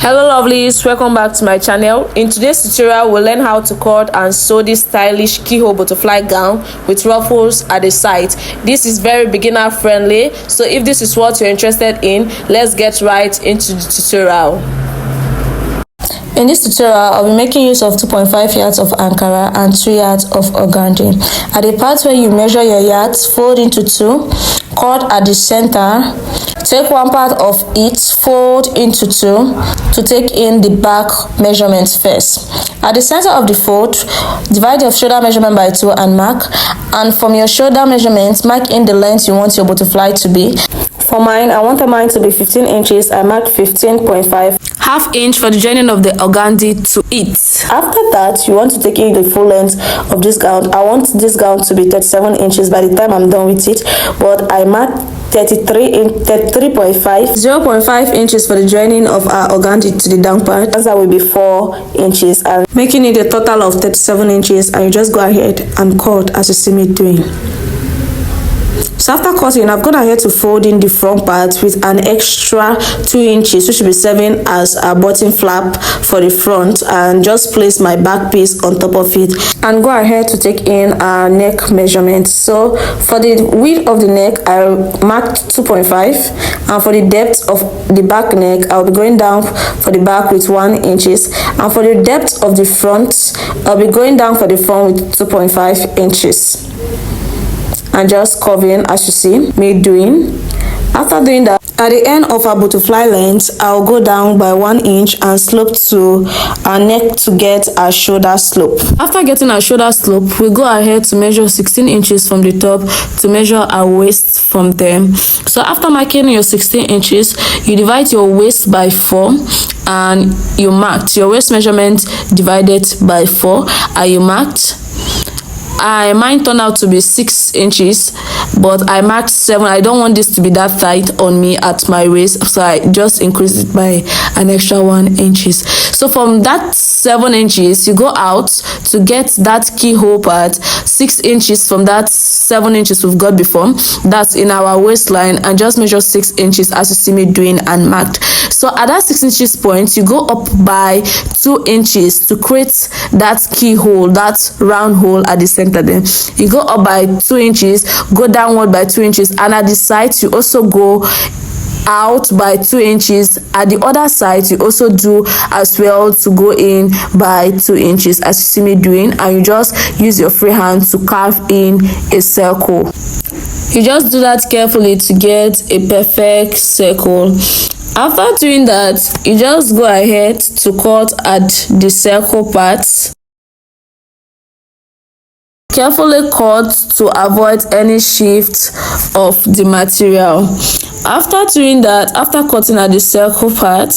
Hello lovelies, welcome back to my channel. In today's tutorial we'll learn how to cut and sew this stylish keyhole butterfly gown with ruffles at the side. This is very beginner friendly, so if this is what you're interested in, let's get right into the tutorial. In this tutorial, I'll be making use of 2.5 yards of Ankara and 2 yards of organdy. At the part where you measure your yards, fold into 2, cut at the center, take one part of it, fold into 2 to take in the back measurements first. At the center of the fold, divide your shoulder measurement by 2 and mark, and from your shoulder measurements, mark in the length you want your butterfly to be. For mine, I wanted mine to be 15 inches. I marked 15.5. Half inch for the joining of the organdy to it. After that, you want to take in the full length of this gown. I want this gown to be 37 inches by the time I'm done with it, but I marked 33.5. 0.5 inches for the joining of our organdy to the down part. That will be 4 inches, and making it a total of 37 inches. And you just go ahead and cut as you see me doing. So after cutting, I've gone ahead to fold in the front part with an extra 2 inches, which should be 7 as a button flap for the front, and just place my back piece on top of it and go ahead to take in our neck measurement. So for the width of the neck, I marked 2.5, and for the depth of the back neck, I'll be going down for the back with 1 inches, and for the depth of the front, I'll be going down for the front with 2.5 inches. And just curving as you see me doing. After doing that, at the end of our butterfly length, I'll go down by 1 inch and slope to our neck to get our shoulder slope. After getting our shoulder slope, we go ahead to measure 16 inches from the top to measure our waist from there. So after marking your 16 inches, you divide your waist by 4 and you marked your waist measurement divided by 4 and you marked. Mine turned out to be 6 inches, but I marked 7. I don't want this to be that tight on me at my waist, so I just increased it by an extra 1 inches. So from that 7 inches, you go out to get that keyhole part 6 inches from that 7 inches we've got before. That's in our waistline, and just measure 6 inches as you see me doing and marked. So at that 6 inches point, you go up by 2 inches to create that keyhole, that round hole at the center. Then you go up by 2 inches, go downward by 2 inches, and at the sides you also go out by 2 inches. At the other side you also do as well to go in by 2 inches as you see me doing, and you just use your free hand to carve in a circle. You just do that carefully to get a perfect circle. After doing that, you just go ahead to cut at the circle parts. Carefully cut to avoid any shift of the material. After doing that, after cutting at the circle part,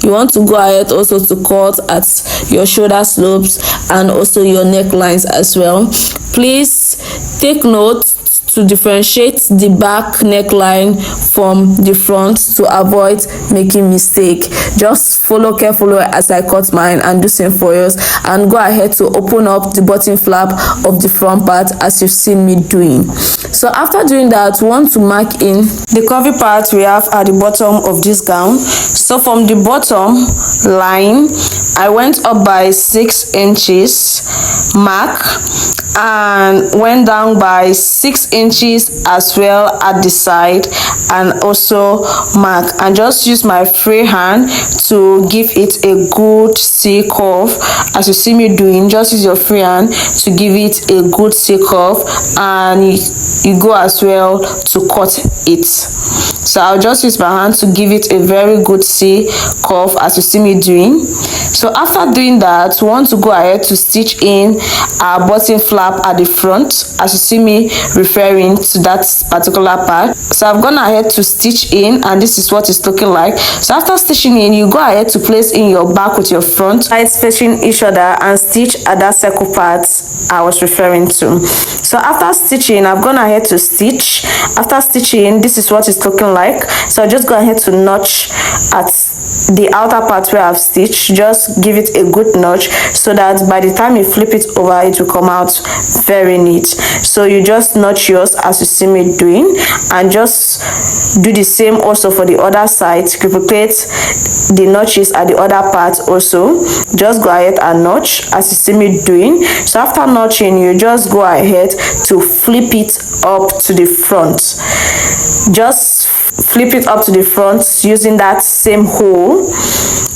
you want to go ahead also to cut at your shoulder slopes and also your necklines as well. Please take note to differentiate the back neckline from the front to avoid making mistake. Just follow carefully as I cut mine and do same for yours, and go ahead to open up the button flap of the front part as you've seen me doing. So after doing that, we want to mark in the curvy part we have at the bottom of this gown. So from the bottom line, I went up by 6 inches mark and went down by 6 inches as well at the side, and also mark, and just use my free hand to give it a good C curve as you see me doing. Just use your free hand to give it a good C curve, and you go as well to cut it. So I'll just use my hand to give it a very good C curve as you see me doing. So after doing that, we want to go ahead to stitch in our button flap at the front as you see me referring to that particular part. So I've gone ahead to stitch in, and this is what it's looking like. So after stitching in, you go ahead to place in your back with your front sides facing each other and stitch at that circle part I was referring to. So after stitching, I've gone ahead to stitch. After stitching, this is what it's looking like. So I just go ahead to notch at the outer part where I've stitched, just give it a good notch so that by the time you flip it over, it will come out very neat. So you just notch yours as you see me doing, and just do the same also for the other side. Duplicate the notches at the other part also. Just go ahead and notch as you see me doing. So after notching, you just go ahead to flip it up to the front. Just flip it up to the front using that same hole.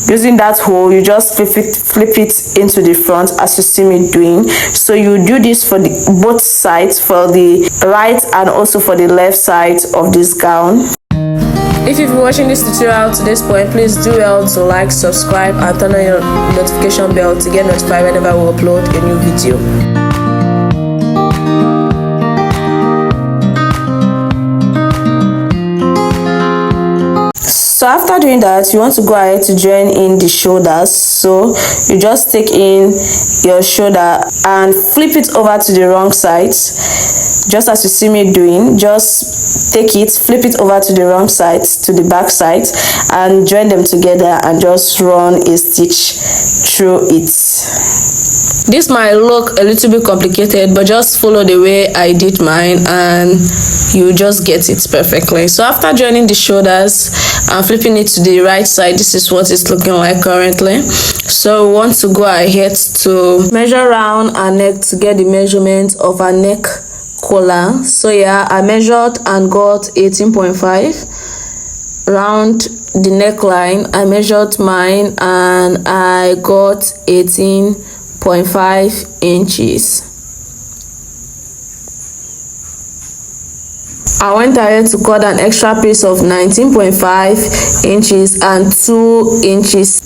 Using that hole, you just flip it into the front as you see me doing. So you do this for both sides, for the right and also for the left side of this gown. If you've been watching this tutorial to this point, please do well to like, subscribe, and turn on your notification bell to get notified whenever we upload a new video. So after doing that, you want to go ahead to join in the shoulders. So you just take in your shoulder and flip it over to the wrong side, just as you see me doing. Just take it, flip it over to the wrong side, to the back side, and join them together and just run a stitch through it. This might look a little bit complicated, but just follow the way I did mine and you just get it perfectly. So after joining the shoulders and flipping it to the right side, this is what it's looking like currently. So we want to go ahead to measure round our neck to get the measurement of our neck collar. So yeah, I measured and got 18.5. Round the neckline, I measured mine and I got 18.5 inches. I went ahead to cut an extra piece of 19.5 inches and 2 inches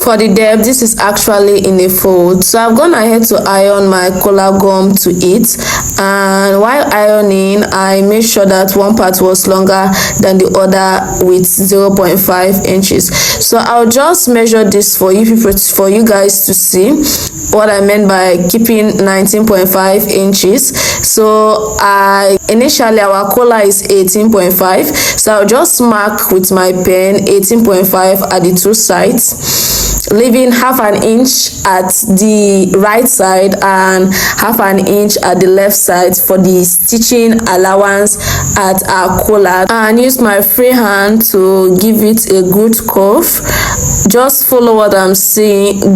for the depth. This is actually in a fold. So I've gone ahead to iron my collar gum to it, and while ironing, I made sure that one part was longer than the other with 0.5 inches. So I'll just measure this for you people, for you guys to see what I meant by keeping 19.5 inches. So initially our collar is 18.5, so I'll just mark with my pen 18.5 at the two sides, leaving half an inch at the right side and half an inch at the left side for the stitching allowance at our collar, and use my free hand to give it a good curve. Just follow what I'm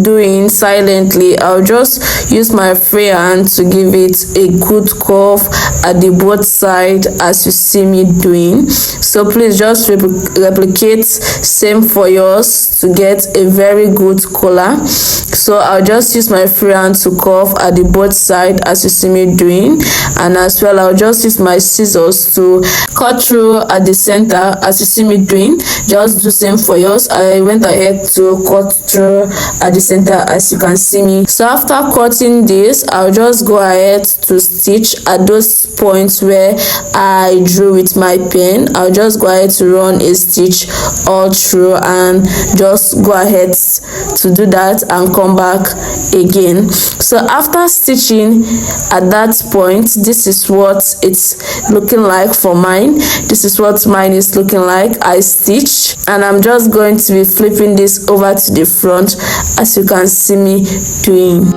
doing silently. I'll just use my free hand to give it a good curve at the both side as you see me doing. So please just replicate same for yours to get a very good collar. So I'll just use my free hand to curve at the both side as you see me doing, and as well I'll just use my scissors to cut through at the center as you see me doing. Just do same for yours. I went ahead to cut through at the center as you can see me. So after cutting this, I'll just go ahead to stitch at those points where I drew with my pen. I'll just go ahead to run a stitch all through and just go ahead to do that and come back again. So after stitching at that point, this is what it's looking like for mine. This is what mine is looking like. I stitched, and I'm just going to be flipping this over to the front as you can see me doing.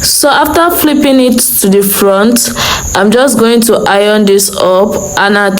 So after flipping it to the front, I'm just going to iron this up, and at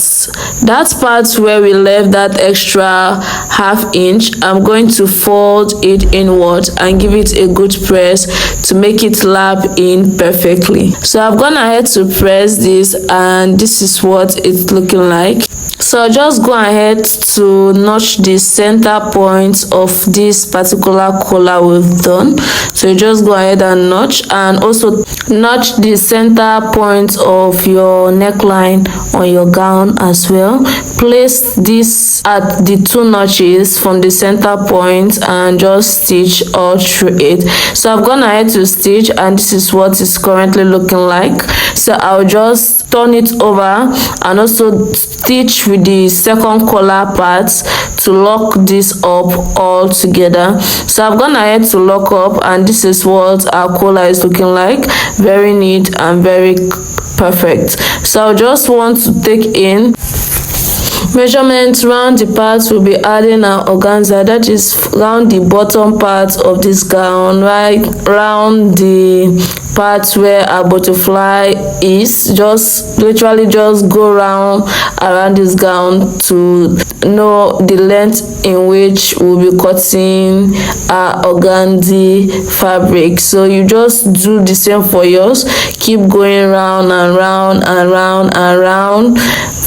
that part where we left that extra half inch, I'm going to fold it inward and give it a good press to make it lap in perfectly. So I've gone ahead to press this, and this is what it's looking like. So just go ahead to notch the center point of this particular collar we've done. So you just go ahead and notch, and also notch the center point of your neckline on your gown as well. place this at the 2 notches from the center point and just stitch all through it. So I've gone ahead to stitch, and this is what it's currently looking like. So I'll just turn it over and also stitch with the second collar part to lock this up all together. So I've gone ahead to lock up, and this is what our collar is looking like. Very neat and very perfect. So I just want to take in measurements round the part. We'll be adding our organza, that is round the bottom part of this gown, right round the part where our butterfly is. Just literally just go around this gown to know the length in which we'll be cutting our organza fabric. So you just do the same for yours. Keep going round and round and round and round,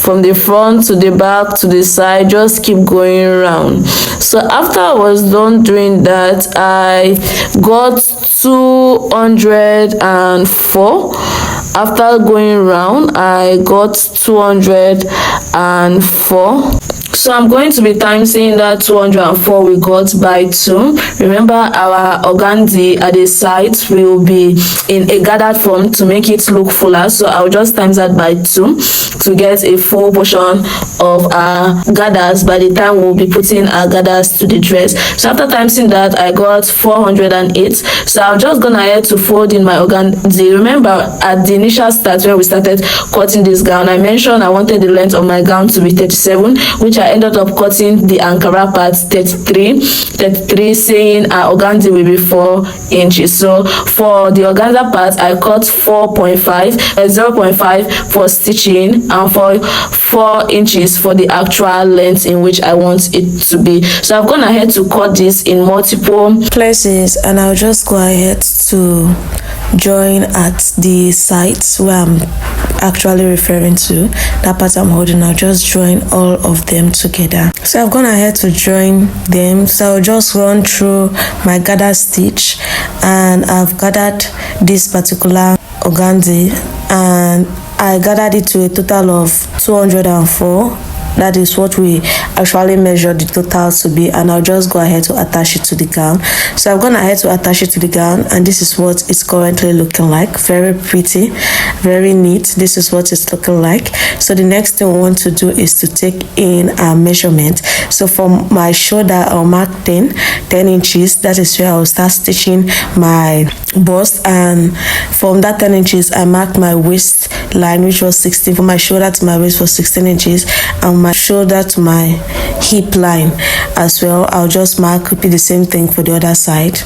from the front to the back to the side. Just keep going around. So after I was done doing that, I got 204. After going around, I got 204. So I'm going to be timesing that 204 we got by 2. Remember, our organza at the side will be in a gathered form to make it look fuller. So I'll just times that by 2 to get a full portion of our gathers by the time we'll be putting our gathers to the dress. So after timesing that, I got 408. So I'm just gonna ahead to fold in my organza. Remember, at the initial start when we started cutting this gown, I mentioned I wanted the length of my gown to be 37, which I ended up cutting the Ankara part 33, saying our organza will be 4 inches. So for the organza part, I cut 0.5 for stitching and for 4 inches for the actual length in which I want it to be. So I've gone ahead to cut this in multiple places, and I'll just go ahead to join at the sides where I'm actually referring to, that part I'm holding. I'll just join all of them together. So I've gone ahead to join them. So I'll just run through my gather stitch, and I've gathered this particular organza, and I gathered it to a total of 204. That is what we actually measured the total to be, and I'll just go ahead to attach it to the gown. So I've gone ahead to attach it to the gown, and this is what it's currently looking like. Very pretty, very neat. This is what it's looking like. So the next thing we want to do is to take in our measurement. So from my shoulder, I'll mark 10 inches. That is where I'll start stitching my bust, and from that 10 inches I marked my waist line, which was 16. From my shoulder to my waist was 16 inches, and my shoulder to my hip line as well. I'll just mark, repeat the same thing for the other side.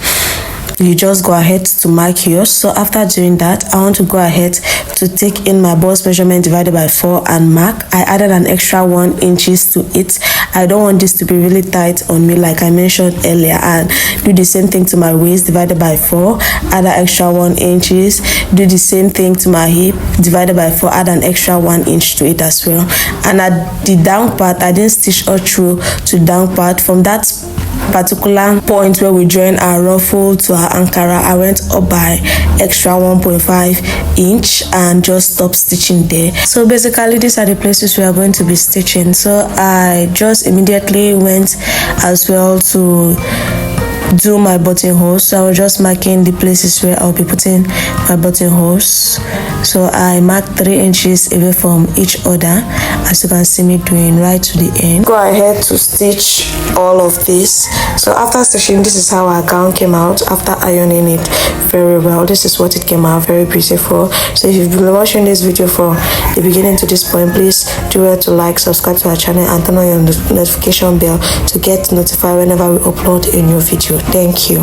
You just go ahead to mark yours. So after doing that, I want to go ahead to take in my bust measurement divided by 4 and mark. I added an extra 1 inches to it. I don't want this to be really tight on me like I mentioned earlier, and do the same thing to my waist divided by 4, add an extra 1 inches. Do the same thing to my hip divided by 4, add an extra 1 inch to it as well. And at the down part, I didn't stitch all through to the down part. From that particular point where we join our ruffle to our Ankara, I went up by extra 1.5 inch and just stop stitching there. So basically these are the places we are going to be stitching. So I just immediately went as well to do my buttonholes. So I was just marking the places where I'll be putting my buttonholes. So I marked 3 inches away from each other, as you can see me doing right to the end. Go ahead to stitch all of this. So after stitching, this is how our gown came out after ironing it very well. This is what it came out, very beautiful. So if you've been watching this video from the beginning to this point, please do well to like, subscribe to our channel, and turn on your notification bell to get notified whenever we upload a new video. Thank you.